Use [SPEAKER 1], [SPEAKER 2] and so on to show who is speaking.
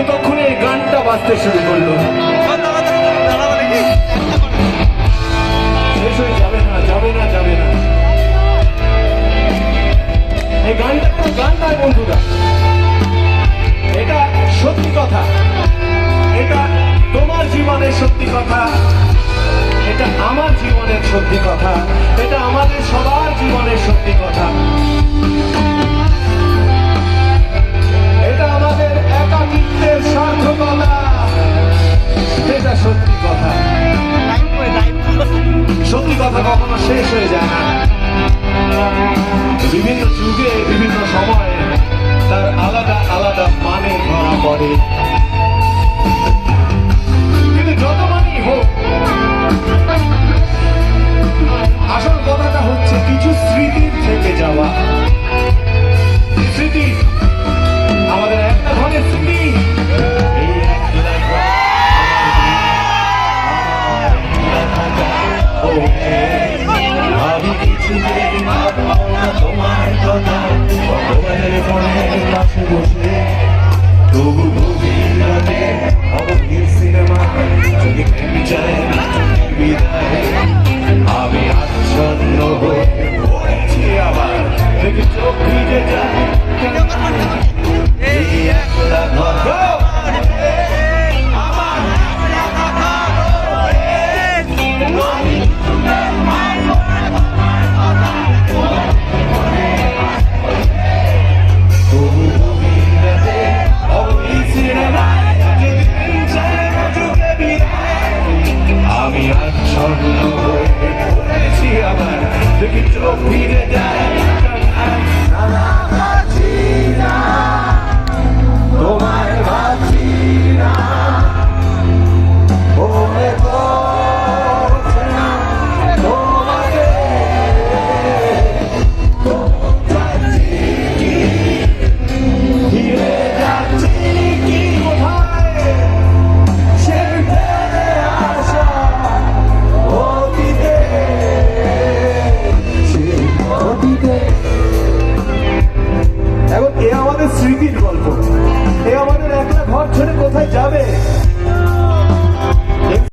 [SPEAKER 1] ততক্ষণে এই গানটা বাজতে শুরু করলো। শেষ হয়ে যাবে না, যাবে না, যাবে না। এই গানটা কোনো গান নয় বন্ধুরা, এটা সত্যি কথা, এটা তোমার জীবনের সত্যি কথা, এটা আমার জীবনের সত্যি কথা, এটা আমাদের সবার জীবনের সত্যি কথা। এটা আমাদের একাকিত্বের সার্থকতা।